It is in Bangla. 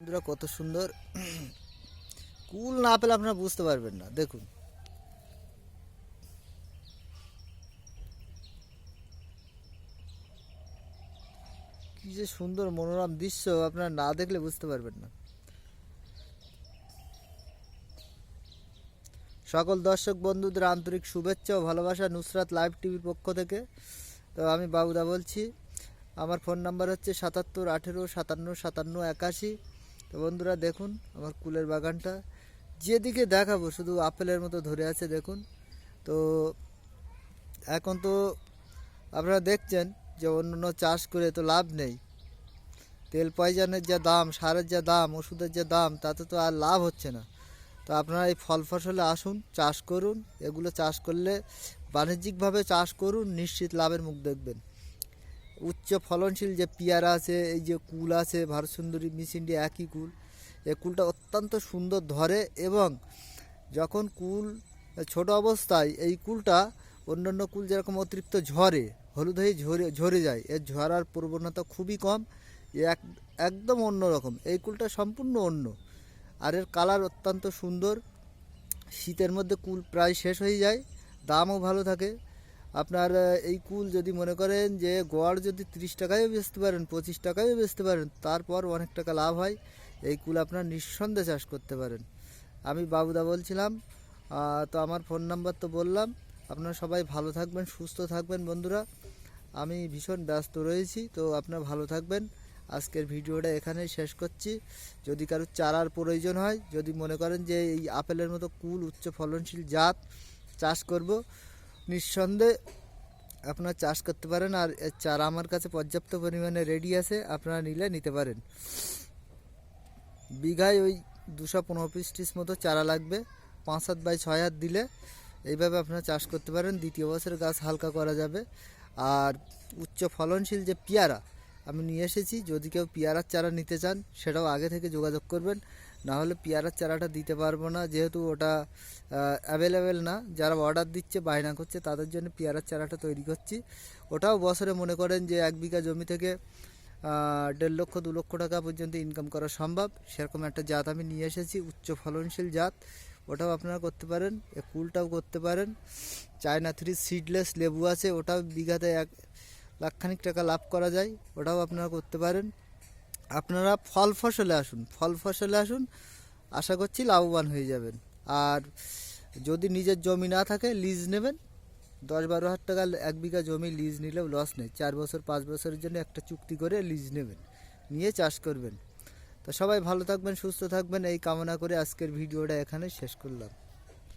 বন্ধুরা কত সুন্দর কুল না পেলে আপনারা বুঝতে পারবেন না। দেখুন কি যে সুন্দর মনোরম দৃশ্য, আপনারা না দেখলে বুঝতে পারবেন না। সকল দর্শক বন্ধুদের আন্তরিক শুভেচ্ছা ও ভালোবাসা নুসরাত লাইভ টিভির পক্ষ থেকে। তো আমি বাবুদা বলছি। আমার ফোন নাম্বার হচ্ছে 77 18 57 57 81। তো বন্ধুরা দেখুন আমার কুলের বাগানটা, যেদিকে দেখাবো শুধু আপেলের মতো ধরে আছে দেখুন। তো এখন তো আপনারা দেখছেন যে অন্য চাষ করে তো লাভ নেই। তেল পয়জনের যা দাম, সারের যা দাম, ওষুধের যা দাম, তাতে তো আর লাভ হচ্ছে না। তো আপনারা এই ফল ফসলে আসুন, চাষ করুন। এগুলো চাষ করলে বাণিজ্যিকভাবে চাষ করুন, নিশ্চিত লাভের মুখ দেখবেন। উচ্চ ফলনশীল যে পেয়ারা আছে, এই যে কুল আছে, ভারত সুন্দরী মিসিন্ডি একই কুল। এই কুলটা অত্যন্ত সুন্দর ধরে এবং যখন কুল ছোট অবস্থায় এই কুলটা অন্যান্য কুল যেরকম অতিরিক্ত ঝরে, হলুদ হয়ে ঝরে যায়, এর ঝরার প্রবণতা খুবই কম। একদম অন্য রকম, এই কুলটা সম্পূর্ণ অন্য। আর এর কালার অত্যন্ত সুন্দর। শীতের মধ্যে কুল প্রায় শেষ হয়ে যায়, দামও ভালো থাকে। আপনার এই কুল যদি মনে করেন যে গড় যদি 30 টাকায়ও বেচতে পারেন, 25 টাকায়ও বেচতে পারেন, তারপর অনেক টাকা লাভ হয়। এই কুল আপনার নিঃসন্দেহে চাষ করতে পারেন। আমি বাবুদা বলছিলাম। তো আমার ফোন নাম্বার তো বললাম। আপনারা সবাই ভালো থাকবেন, সুস্থ থাকবেন বন্ধুরা। আমি ভীষণ ব্যস্ত রয়েছি, তো আপনারা ভালো থাকবেন। আজকের ভিডিওটা এখানেই শেষ করছি। যদি কারো চারার প্রয়োজন হয়, যদি মনে করেন যে এই আপেলের মতো কুল উচ্চ ফলনশীল জাত চাষ করব, নিঃসন্দেহে আপনারা চাষ করতে পারেন। আর এর চারা আমার কাছে পর্যাপ্ত পরিমাণে রেডি আছে, আপনারা নিলে নিতে পারেন। বিঘায় ওই 215 পিস মতো চারা লাগবে, 5 হাত বাই 6 হাত দিলে এইভাবে আপনারা চাষ করতে পারেন। দ্বিতীয় বছর গাছ হালকা করা যাবে। আর উচ্চ ফলনশীল যে পেয়ারা আমি নিয়ে এসেছি, যদি কেউ পেয়ারার চারা নিতে চান সেটাও আগে থেকে যোগাযোগ করবেন, না হলে পেয়ারার চারাটা দিতে পারবো না, যেহেতু ওটা অ্যাভেলেবেল না। যারা অর্ডার দিচ্ছে, বায়না করছে, তাদের জন্য পেয়ারার চারাটা তৈরি করছি। ওটাও বছরে মনে করেন যে 1 বিঘা জমি থেকে 1.5 লক্ষ 2 লক্ষ টাকা পর্যন্ত ইনকাম করা সম্ভব। সেরকম একটা জাত আমি নিয়ে এসেছি, উচ্চ ফলনশীল জাত। ওটাও আপনারা করতে পারেন, এ কুলটাও করতে পারেন। চায়না 3 সিডলেস লেবু আছে, ওটাও বিঘাতে 1 লাখখানিক টাকা লাভ করা যায়, ওটাও আপনারা করতে পারেন। আপনারা ফল ফসলে আসুন, আশা করছি লাভবান হয়ে যাবেন। আর যদি নিজের জমি না থাকে, লিজ নেবেন। 10-12 হাজার টাকা 1 বিঘা জমি লিজ নিলেও লস নেই। 4 বছর 5 বছরের জন্য একটা চুক্তি করে লিজ নেবেন, নিয়ে চাষ করবেন। তো সবাই ভালো থাকবেন, সুস্থ থাকবেন, এই কামনা করে আজকের ভিডিওটা এখানে শেষ করলাম।